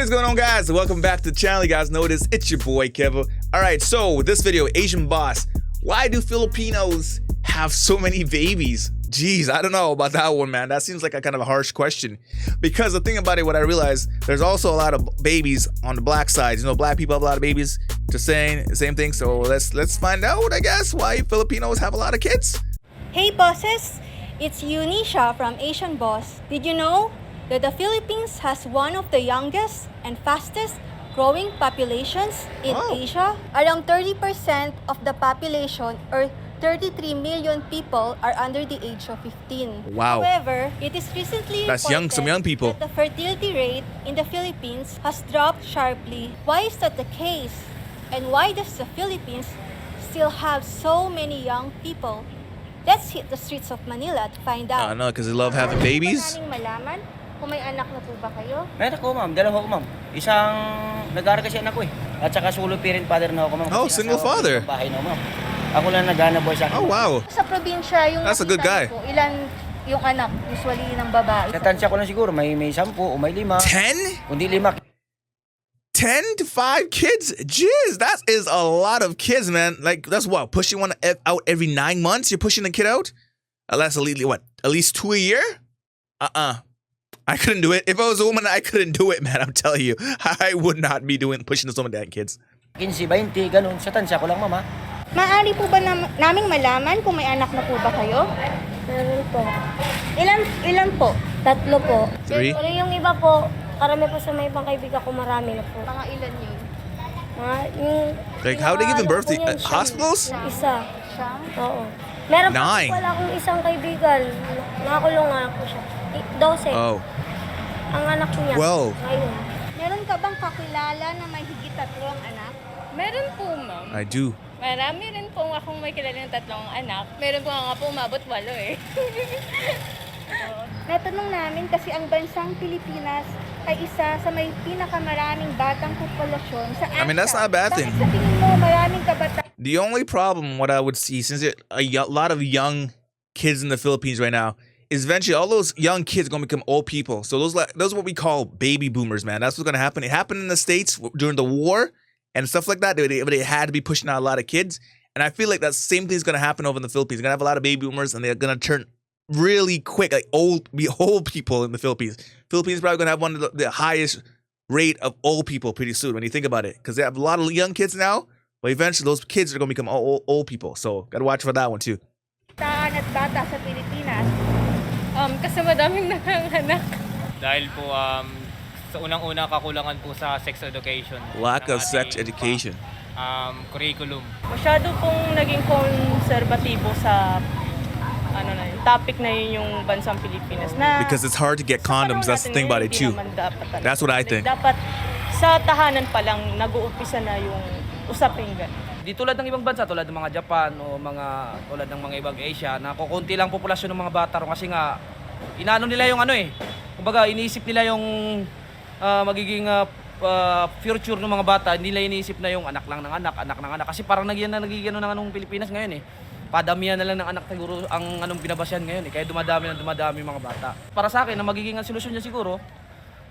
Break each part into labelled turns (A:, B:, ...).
A: What is going on, guys? Welcome back to the channel. You guys know this. It's your boy, KEVO. Alright, so this video, Asian boss. Why do Filipinos have so many babies? Jeez, I don't know about that one, man. That seems like a kind of a harsh question. Because the thing about it, what I realized, there's also a lot of babies on the black side. You know, black people have a lot of babies. Just saying, same thing. So let's find out, I guess, why Filipinos have a lot of kids.
B: Hey bosses, it's Eunicia from Asian Boss. Did you know that the Philippines has one of the youngest and fastest growing populations in Asia? Around 30% of the population, or 33 million people, are under the age of 15.
A: Wow.
B: However, it is recently
A: Some young people.
B: that the fertility rate in the Philippines has dropped sharply. Why is that the case? And why does the Philippines still have so many young people? Let's hit the streets of Manila to find out.
A: I don't know, because they love having babies.
B: Gusto naming malaman kung may anak na po ba kayo?
C: Meron ko, ma'am. Dalawa ko, ma'am. Isang nag-aaral kasi anak ko eh. At saka solo parent father na ako, ma'am.
A: Oh, single father.
C: Bahay na, ma'am. Ako lang nag-aana boy sa akin.
A: Oh, wow.
B: Sa probinsya, yung
A: That's a good guy.
B: nakita niyo po, ilan yung anak, usually ng babae?
C: Sa tansya ko lang siguro, may 10 o may 5.
A: 10?
C: Kundi 5.
A: 10 to 5 kids? Jeez, that is a lot of kids, man. Like, that's what, pushing one out every 9 months? You're pushing a kid out? That's at least 2 a year? I couldn't do it. If I was a woman, I couldn't do it, man. I'm telling you. I would not be pushing this woman to have kids.
C: 15, 20, ganun. Sa tansya ko lang, ma'am, ha?
B: Maaari po ba naming malaman kung may anak na po ba kayo?
D: Meron po.
B: Ilan po?
D: 3 po.
A: 3?
D: Pero yung iba po, karami po sa may ibang kaibigan ko, marami na po.
B: Mga ilan yun?
A: Like, how they giving birth to hospitals?
D: Isa.
B: Siya?
D: Oo. Meron po
A: 9.
D: wala akong isang kaibigan. Nakakulong nga po siya. 12.
A: Oh.
D: Ang anak niya.
A: Well.
D: Ngayon.
B: Meron ka bang kakilala na may higit 3 anak?
E: Meron po, ma'am.
A: I do.
E: Marami rin po akong may kilala ng 3 anak. Meron po nga po umabot 8 eh.
B: Natanong namin kasi ang bansang Pilipinas ay isa sa may pinakamaraming batang populasyon sa Asia.
A: I mean, that's not a bad thing.
B: Bakit sa tingin mo maraming kabataan?
A: The only problem, what I would see, since a lot of young kids in the Philippines right now, is eventually all those young kids are going to become old people. So those are what we call baby boomers, man. That's what's going to happen. It happened in the States during the war and stuff like that. They had to be pushing out a lot of kids. And I feel like that same thing is going to happen over in the Philippines. They're going to have a lot of baby boomers and they're going to turn really quick, like old people in the Philippines. Philippines is probably going to have one of the highest rate of old people pretty soon when you think about it. Because they have a lot of young kids now, but eventually those kids are going to become old people. So got to watch for that one too.
B: Kabataan at bata sa Pilipinas.
E: Kasi madaming nanganganak.
F: Dahil po sa unang-una kakulangan po sa sex education.
A: Lack of
F: ng
A: sex
F: ating,
A: education.
F: Curriculum.
E: Masyado pong naging konserbatibo sa topic na yun yung bansang Pilipinas. Na,
A: Because it's hard to get condoms. That's the thing about it too. That's what I think.
E: Dapat sa tahanan pa lang nag-uumpisa na yung usapin ganun.
C: Di tulad ng ibang bansa, tulad ng mga Japan o tulad ng mga ibang Asia, na kukunti lang populasyon ng mga bata ron kasi nga inaano nila yung kumbaga iniisip nila yung magiging future ng mga bata, hindi nila iniisip na yung anak ng anak kasi parang nagiging ng anong Pilipinas ngayon eh. Padamihan na lang ng anak siguro ang binabasyan ngayon eh, kaya dumadami mga bata. Para sa akin, na magiging solusyon niya siguro,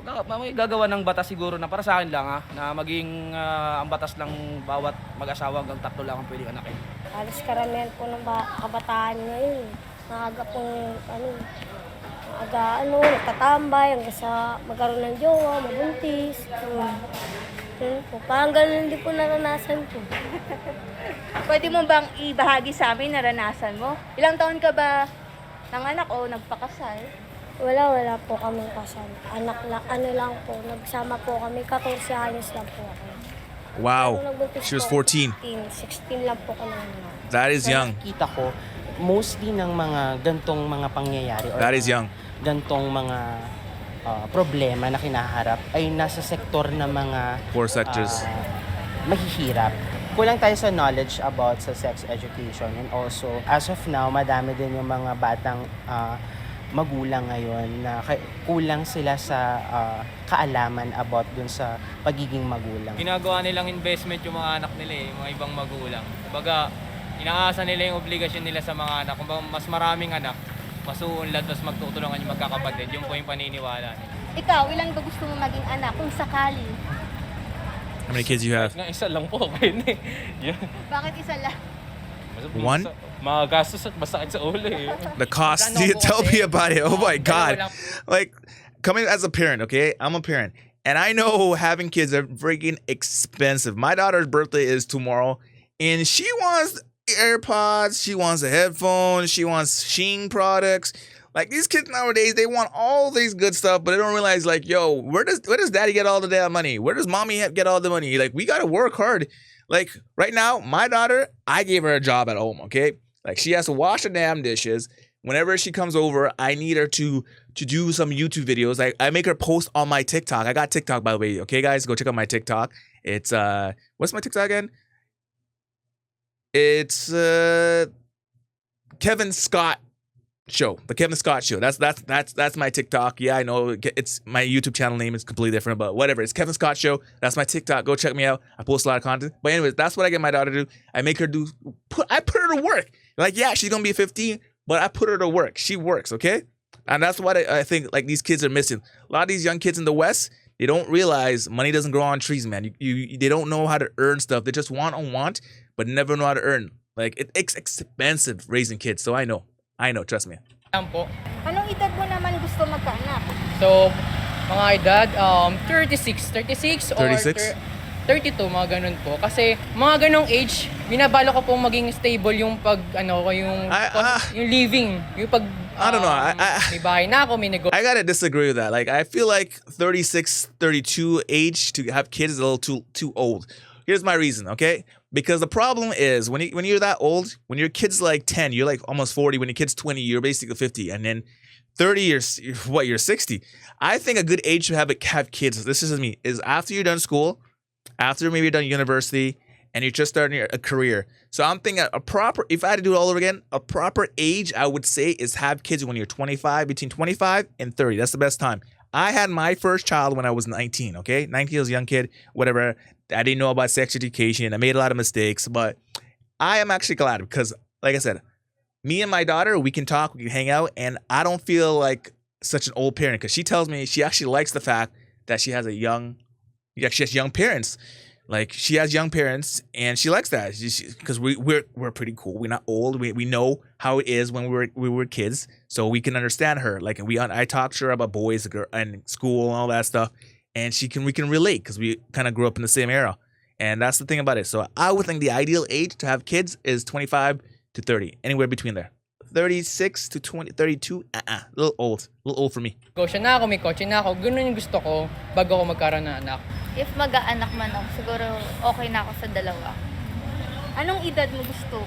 C: may gagawa ng batas siguro na para sa akin lang na maging ang batas ng bawat mag-asawa hanggang 3 lang ang pwedeng anakin.
D: Halos karamihan po ng kabataan ngayon. Maaga pong nagtatambay hanggang sa magkaroon ng jowa, mabuntis. Yun po. Parang ganun din po naranasan ko.
B: Pwede mo bang ibahagi sa amin naranasan mo? Ilang taon ka ba nanganak o nagpakasal?
D: Wala po kaming kasal. Anak lang, lang po. Nagsama po kami. 14 anyos lang po ako.
A: Wow.
D: Nagbuntis
A: She was
D: po,
A: 14.
D: 16 lang po kami.
A: That is young.
G: Kita ko mostly ng mga gantong mga pangyayari or
A: That is young.
G: gantong mga problema na kinaharap ay nasa sektor ng mga
A: Poor sectors.
G: mahihirap. Kulang tayo sa knowledge about sa sex education, and also as of now madami din yung mga batang magulang ngayon na kulang sila sa kaalaman about dun sa pagiging magulang.
F: Ginagawa nilang investment yung mga anak nila yung mga ibang magulang. Kumbaga, inaasa nila yung obligasyon nila sa mga anak. Kumbaga, mas maraming anak, mas uunlad, mas magtutulungan yung magkakapatid. Yun po yung paniniwala nila.
B: Ikaw, ilan ba gusto mo maging anak kung sakali?
A: How many kids you have?
F: Nga isa lang po kayo eh. Yun.
B: Bakit isa lang?
A: One?
F: Magastos at masakit sa ulo eh.
A: The cost.
F: Magkano po
A: Tell
F: kasi?
A: me about it. Oh my
F: Dalawa
A: God.
F: lang.
A: Like, coming as a parent, okay? I'm a parent. And I know having kids are freaking expensive. My daughter's birthday is tomorrow. And she wants AirPods. She wants a headphone. She wants Sheen products. Like, these kids nowadays, they want all these good stuff, but they don't realize, like, yo, where does daddy get all the damn money? Where does mommy get all the money? Like, we got to work hard. Like, right now, my daughter, I gave her a job at home, okay? Like, she has to wash the damn dishes. Whenever she comes over, I need her to do some YouTube videos. I make her post on my TikTok. I got TikTok, by the way. Okay, guys, go check out my TikTok. It's, what's my TikTok again? It's, Kevin Scott Show. The Kevin Scott Show. That's my TikTok. Yeah, I know it's my YouTube channel name is completely different, but whatever. It's Kevin Scott Show. That's my TikTok. Go check me out. I post a lot of content. But anyways, that's what I get my daughter to do. I make her I put her to work. Like, yeah, she's gonna be 15, but I put her to work. She works, okay? And that's what I think like these kids are missing. A lot of these young kids in the West, they don't realize money doesn't grow on trees, man. They don't know how to earn stuff. They just want, but never know how to earn. Like, it's expensive raising kids. So I know, trust me.
F: Yan po.
B: Anong edad mo naman gusto magkaanak?
F: So, mga edad, 36 or
A: 36?
F: 32, mga ganun po. Kasi mga ganong age, binabalo ko pong maging stable yung yung living. Yung pag,
A: I don't know.
F: may bahay na ako, may negosyo.
A: I gotta disagree with that. Like, I feel like 36, 32 age to have kids is a little too old. Here's my reason, okay? Because the problem is when you're that old, when your kid's like 10, you're like almost 40. When your kid's 20, you're basically 50. And then 30, you're 60. I think a good age to have kids, this is me, is after you're done school, after maybe you're done university, and you're just starting a career. So I'm thinking if I had to do it all over again, a proper age I would say is have kids when you're 25, between 25 and 30. That's the best time. I had my first child when I was 19, okay? 19 was a young kid, whatever. I didn't know about sex education. I made a lot of mistakes, but I am actually glad because, like I said, me and my daughter, we can talk, we can hang out, and I don't feel like such an old parent because she tells me she actually likes the fact that she has young parents. Like, she has young parents, and she likes that because we're pretty cool. We're not old. We know how it is when we were kids, so we can understand her. Like, I talk to her about boys and school and all that stuff, and we can relate because we kind of grew up in the same era, and that's the thing about it. So I would think the ideal age to have kids is 25 to 30, anywhere between there. 36 to 32, a little old for me.
F: Negosyo na ako, may kotse na ako. Ganun yung gusto ko bago ako magkaroon ng anak.
H: If mag-aanak man ako, siguro okay na ako sa dalawa.
B: Anong edad mo gusto?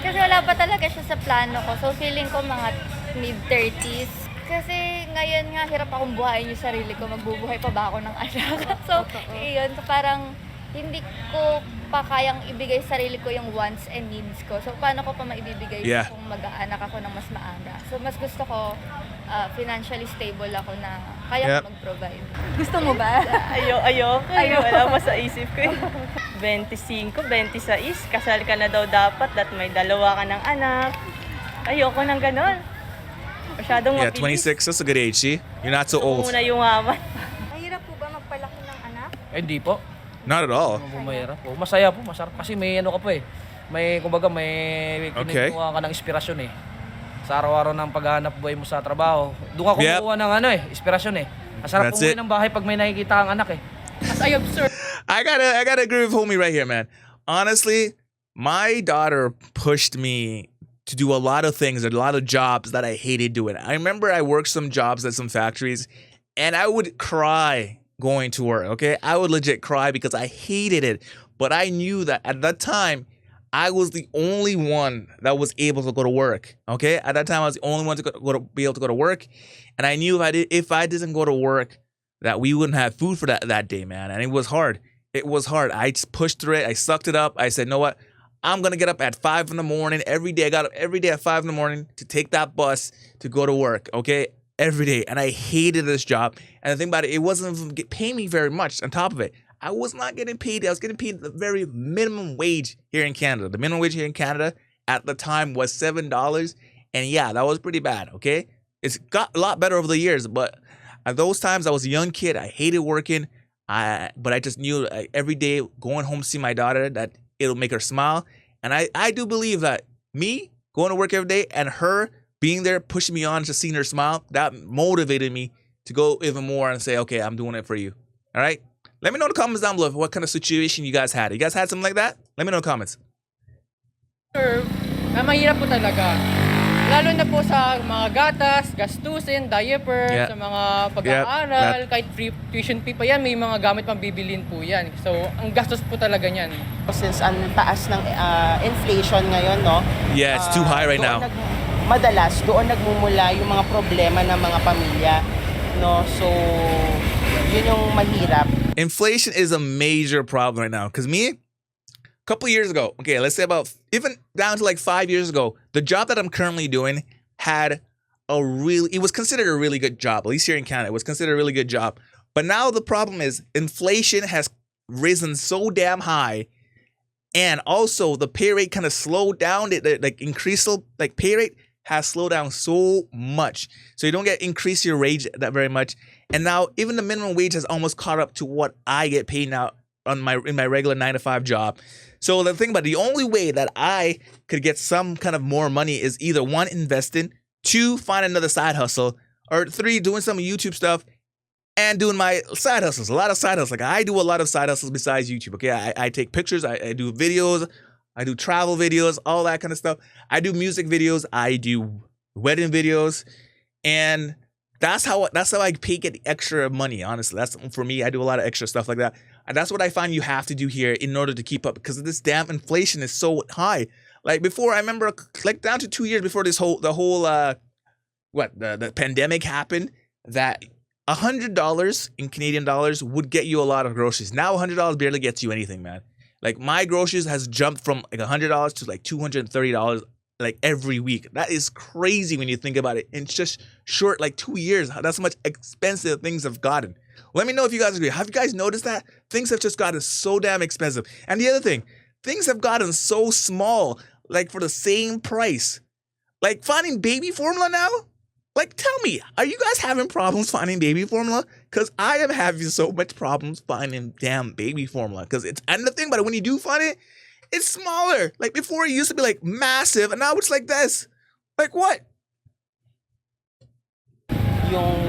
H: Kasi wala pa talaga siya sa plano ko. So feeling ko mga mid-30s. Kasi ngayon nga, hirap akong buhayin yung sarili ko. Magbubuhay pa ba ako ng anak? So, yun. So parang hindi ko pa kayang ibigay sa sarili ko yung wants and needs ko. So paano ko pa maibibigay kung mag-aanak ako ng mas maaga? So mas gusto ko financially stable ako na kaya ko mag-provide.
B: Gusto mo ba?
E: Ayoko. Wala pa sa isip ko. 25, 26, kasal ka na daw dapat at may dalawa ka ng anak. Ayoko nang ganon. Masyadong
A: Yeah,
E: mabilis.
A: 26, that's a good age, see? You're not so old.
E: Muna yumaman.
B: Mahirap po ba magpalaki ng anak?
C: Hindi po.
A: Not at all.
C: Mahirap po. Masaya po, masarap. Kasi may ano ka po eh. May, kumbaga, may
A: Okay.
C: kinukuha ka ng inspirasyon eh. Sa araw-araw ng paghahanap buhay mo sa trabaho. Doon ka kumukuha ng inspirasyon eh. Masarap
A: That's
C: umuwi
A: it.
C: ng bahay pag may nakikita kang anak eh.
E: As I observe,
A: I gotta agree with homie right here, man. Honestly, my daughter pushed me to do a lot of things, a lot of jobs that I hated doing. I remember I worked some jobs at some factories, and I would cry going to work, okay? I would legit cry because I hated it. But I knew that at that time, I was the only one that was able to go to work, okay? At that time, I was the only one to be able to go to work. And I knew if I didn't go to work, that we wouldn't have food for that day, man. And it was hard. It was hard. I just pushed through it. I sucked it up. I said, you know what? I'm going to get up at 5 in the morning every day. I got up every day at 5 in the morning to take that bus to go to work, okay? Every day. And I hated this job. And the thing about it, it wasn't even paying me very much on top of it. I was not getting paid. I was getting paid the very minimum wage here in Canada. The minimum wage here in Canada at the time was $7. And yeah, that was pretty bad, okay? It's got a lot better over the years, but at those times I was a young kid. I hated working. But I just knew every day going home to see my daughter that it'll make her smile. And I do believe that me going to work every day and her being there, pushing me on, just seeing her smile, that motivated me to go even more and say, okay, I'm doing it for you. All right? Let me know in the comments down below what kind of situation you guys had. You guys had something like that? Let me know in the comments.
F: Sir, mahirap po talaga. Lalo na po sa mga gatas, gastusin, diaper,
A: Yeah.
F: sa mga pag-aaral, kahit free tuition fee pa yan, may mga gamit pang bibilin po yan. So, ang gastos po talaga niyan.
G: Since ang taas ng inflation ngayon, no?
A: Yeah, it's too high right now.
G: Madalas, doon nagmumula yung mga problema ng mga pamilya, no? So, yun yung mahirap.
A: Inflation is a major problem right now. Because me, a couple years ago, okay, let's say about even down to like 5 years ago, the job that I'm currently doing had it was considered a really good job. At least here in Canada, it was considered a really good job. But now the problem is inflation has risen so damn high. And also the pay rate kind of slowed down. Like increased, like pay rate has slowed down so much. So you don't get increase your wage that very much. And now even the minimum wage has almost caught up to what I get paid now in my regular 9-to-5 job. So the thing about it, the only way that I could get some kind of more money is either 1, investing, 2, find another side hustle, or 3, doing some YouTube stuff and doing my side hustles. A lot of side hustles. Like I do a lot of side hustles besides YouTube. Okay, I take pictures, I do videos, I do travel videos, all that kind of stuff. I do music videos, I do wedding videos, and that's how I get extra money. Honestly, that's for me. I do a lot of extra stuff like that, and that's what I find you have to do here in order to keep up, because this damn inflation is so high. Like before, I remember like down to 2 years before the whole pandemic happened, that $100 in Canadian dollars would get you a lot of groceries. Now $100 barely gets you anything, man. Like my groceries has jumped from like $100 to like $230 like every week. That is crazy when you think about it. In just short like 2 years, that's how much expensive things have gotten. Let me know if you guys agree. Have you guys noticed that? Things have just gotten so damn expensive. And the other thing, things have gotten so small, like for the same price. Like finding baby formula now? Like, tell me, are you guys having problems finding baby formula? Because I am having so much problems finding damn baby formula. And the thing about it, when you do find it, it's smaller. Like before, it used to be like massive, and now it's like this. Like what?
G: Yung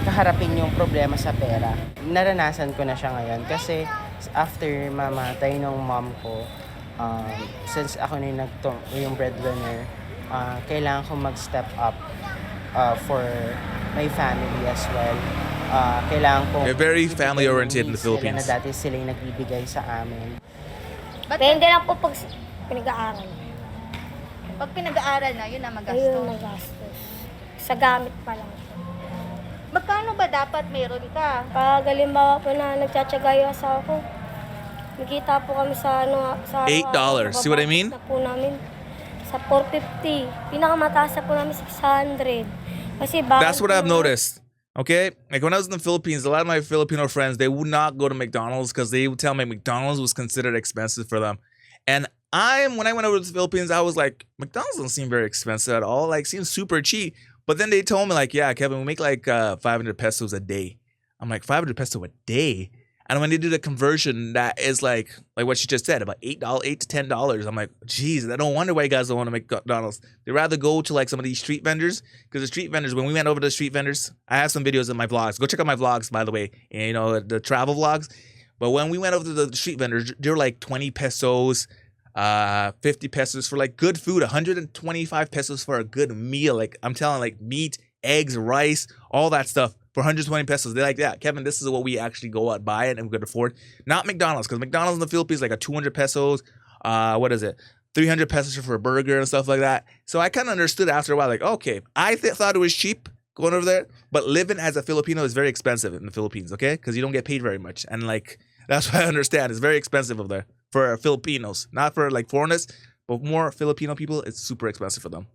G: kaharapin yung problema sa pera, naranasan ko na siya ngayon. Kasi after mamatay ng mom ko, since ako na yung breadwinner, kailangan ko mag-step up for my family as well. Kailangan ko...
A: They're very family-oriented in the Philippines.
G: Na dati sila yung nagbibigay sa amin.
D: Depende lang po pag pinag-aaral.
H: Pag pinag-aaral na, yun na magastos.
D: Ayun, magastos. Sa gamit pa lang.
H: Magkano ba dapat meron ka?
D: Pag halimbawa po na nagtsatsaga yung asawa ko, nakita po kami sa
A: $8. See what I mean?
D: Na po namin sa 450. Pinakamataas na po namin 600. Kasi
A: that's what I've noticed. Okay, like when I was in the Philippines, a lot of my Filipino friends, they would not go to McDonald's because they would tell me McDonald's was considered expensive for them. And when I went over to the Philippines, I was like, McDonald's doesn't seem very expensive at all. Like, seems super cheap. But then they told me like, yeah, Kevin, we make like 500 pesos a day. I'm like, 500 pesos a day? And when they do the conversion, that is like what she just said, about $8 to $10. I'm like, geez, I don't wonder why you guys don't want to make McDonald's. They'd rather go to like some of these street vendors, because the street vendors, when we went over to the street vendors, I have some videos in my vlogs. Go check out my vlogs, by the way, and, you know, the travel vlogs. But when we went over to the street vendors, they were like 20 pesos, 50 pesos for like good food, 125 pesos for a good meal. Like I'm telling, like meat, eggs, rice, all that stuff. For 120 pesos, they're like, yeah, Kevin, this is what we actually go out buy it and we could afford. Not McDonald's, because McDonald's in the Philippines like a 200 pesos. 300 pesos for a burger and stuff like that. So I kind of understood after a while, like, okay, I thought it was cheap going over there, but living as a Filipino is very expensive in the Philippines, okay? Because you don't get paid very much, and like that's what I understand. It's very expensive over there for Filipinos, not for like foreigners, but more Filipino people. It's super expensive for them.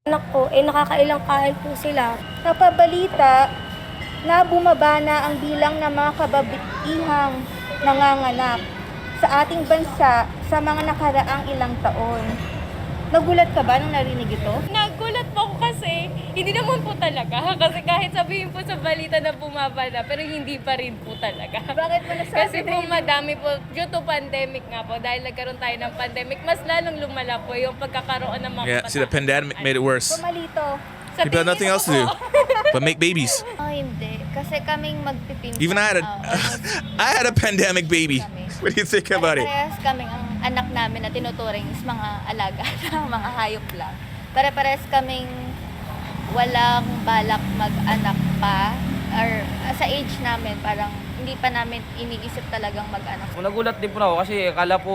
D: Anak ko, nakakailang kain po sila.
B: Napabalita na bumaba na ang bilang ng mga kababaihang nanganganak sa ating bansa sa mga nakaraang ilang taon. Nagulat ka ba nung narinig ito?
I: Nagulat po ako kasi hindi naman po talaga. Kasi kahit sabihin po sa balita na bumaba na, pero hindi pa rin po talaga.
B: Bakit mo nasabi
I: Kasi po madami po, due to pandemic nga po, dahil nagkaroon tayo ng pandemic, mas lalong lumala po yung pagkakaroon ng mga
A: Yeah, see, the pandemic made it worse.
B: Pumalito.
I: Sa
A: People have nothing
I: tingin
A: else to
I: ko
A: do
I: po,
A: but make babies.
H: Oh, hindi. Kasi kaming magpipinsan.
A: Even I had I had a pandemic baby. What do you think about it?
H: Pare-parehas kaming ang anak namin na tinuturing is mga alaga lang, mga hayop lang. Pare-parehas kaming walang balak mag-anak pa. Or sa age namin, parang hindi pa namin iniisip talagang mag-anak.
C: Nagulat din po na ako kasi akala ko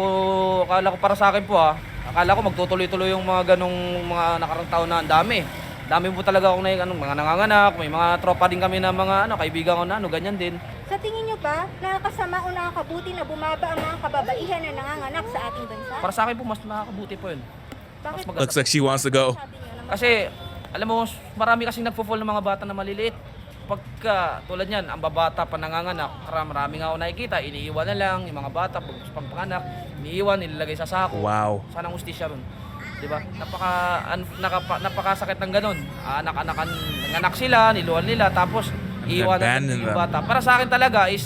C: para sa akin po akala ko magtutuloy-tuloy yung mga ganong mga nakarang taon na ang dami. Dami po talaga ako na mga nanganganak, may mga tropa din kami na mga kaibigan ko na ganyan din.
B: Sa tingin nyo ba, nakakasama o nakakabuti na bumaba ang mga kababaihan na nanganganak sa ating bansa?
C: Para sa akin po mas nakakabuti po yun.
B: Bakit?
C: maganda.
A: Looks like she wants to go.
B: Sabi nyo naman.
C: Kasi alam mo, marami kasing nagfo-fall ng mga bata na maliliit. Pagka tulad niyan, ang babata pa nanganganak, marami nga ako nakikita, iniiwan na lang yung mga bata pag panganak, iniiwan, nilalagay sa sako.
A: Wow.
C: Sana hustisya ron. 'Di ba? Napakasakit ng ganun. Nanganak sila, niluwan nila tapos iiwan na
A: Abandon
C: yung
A: them.
C: bata. Para sa akin talaga is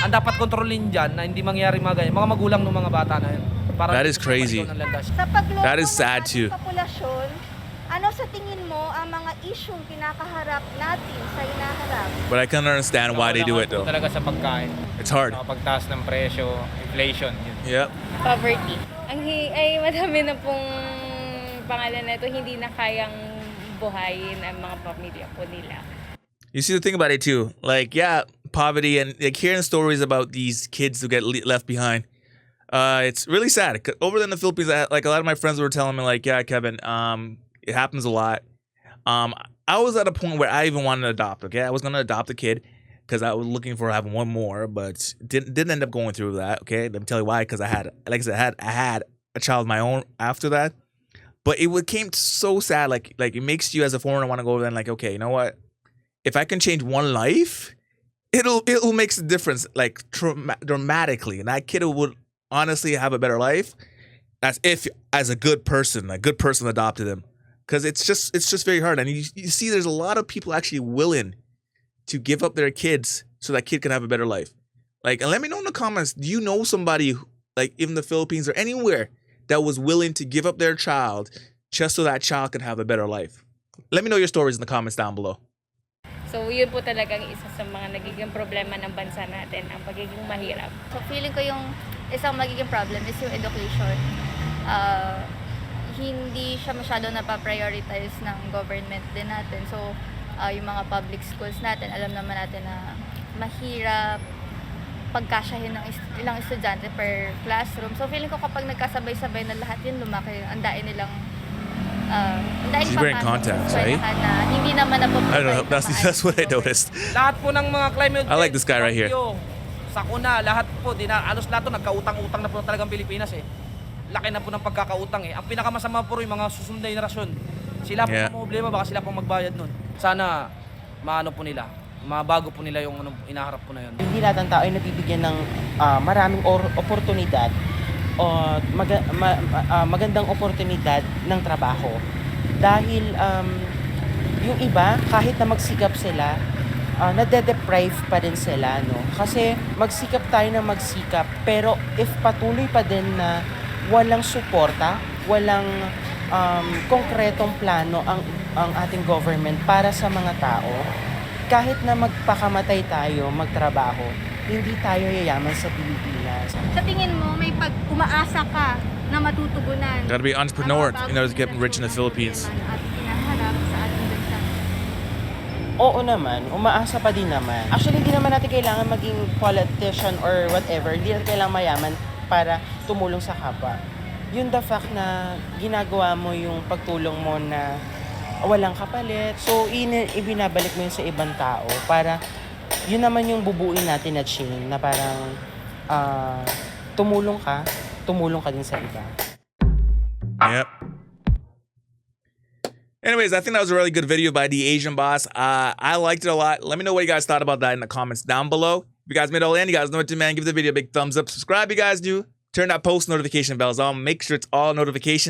C: ang dapat kontrolin diyan na hindi mangyari mga ganyan. Mga magulang ng mga bata na yun. Para
A: That is crazy.
B: Sa pagloko
A: That is
B: ng
A: sad
B: ating
A: too.
B: populasyon, ano sa tingin mo ang mga isyong kinakaharap natin sa hinaharap?
A: But I can understand why they do it though.
J: Talaga sa pagkain.
A: It's hard.
J: Pagtaas ng presyo, inflation. Yun.
A: Yep.
I: poverty. Ay madami na pong pangalan na ito, hindi na kayang buhayin ang mga pamilya po nila.
A: You see the thing about it too, like yeah, poverty and like hearing stories about these kids who get left behind. It's really sad. 'Cause over in the Philippines, like a lot of my friends were telling me, like, yeah, Kevin, it happens a lot. I was at a point where I even wanted to adopt. Okay, I was gonna adopt a kid because I was looking for having one more, but didn't end up going through that. Okay, let me tell you why. Because I had, like I said, I had a child of my own after that. But it came so sad. Like it makes you as a foreigner want to go over there and like, okay, you know what? If I can change one life, it'll make a difference like dramatically, and that kid would honestly have a better life. As if as a good person adopted him, because it's just very hard. And you see, there's a lot of people actually willing to give up their kids so that kid can have a better life. Like, and let me know in the comments. Do you know somebody like in the Philippines or anywhere that was willing to give up their child just so that child can have a better life? Let me know your stories in the comments down below.
I: So yun po talagang isa sa mga nagiging problema ng bansa natin, ang pagiging mahirap.
H: So feeling ko yung isang magiging problem is yung education. Hindi siya masyado napaprioritize ng government din natin. So yung mga public schools natin, alam naman natin na mahirap pagkasyahin ng ilang estudyante per classroom. So feeling ko kapag nagkasabay-sabay na lahat yun, lumaki, andain nilang
A: She's wearing contacts, right?
H: Na hindi naman
A: I don't know. That's what I noticed.
C: Lahat po ng mga climate
A: I like this guy right here.
C: Sakuna, lahat po, alos lahat po, nagkautang-utang na po talagang Pilipinas eh. Laki na po ng pagkakautang eh. Ang pinakamasama po yung mga susunod na henerasyon. Sila po ang problema, baka sila pong magbayad nun. Sana, maano po nila, mabago po nila yung inaharap po na yun.
G: Hindi lahat ng tao ay nabibigyan ng maraming oportunidad o magandang oportunidad ng trabaho. Dahil yung iba, kahit na magsikap sila, nade-deprive pa din sila, no? Kasi magsikap tayo na magsikap, pero if patuloy pa din na walang suporta, walang konkretong plano ang ating government para sa mga tao, kahit na magpakamatay tayo, magtrabaho, hindi tayo yayaman sa Pilipinas.
B: Sa tingin mo, may umaasa ka na matutugunan?
A: Gotta be an entrepreneur in order to get rich in the Philippines.
B: At hinaharap sa ating bansa.
G: Oo naman, umaasa pa din naman. Actually, hindi naman natin kailangan maging politician or whatever. Hindi natin kailangan mayaman para tumulong sa kapwa. Yun the fact na ginagawa mo yung pagtulong mo na walang kapalit. So, ibinabalik mo yun sa ibang tao para yun naman yung bubuin natin na chain na parang tumulong ka din sa iba.
A: Yep. Anyways, I think that was a really good video by the Asian boss. I liked it a lot. Let me know what you guys thought about that in the comments down below. If you guys made it all in, you guys know what to do, man. Give the video a big thumbs up. Subscribe, you guys do. Turn that post notification bells on. Make sure it's all notifications.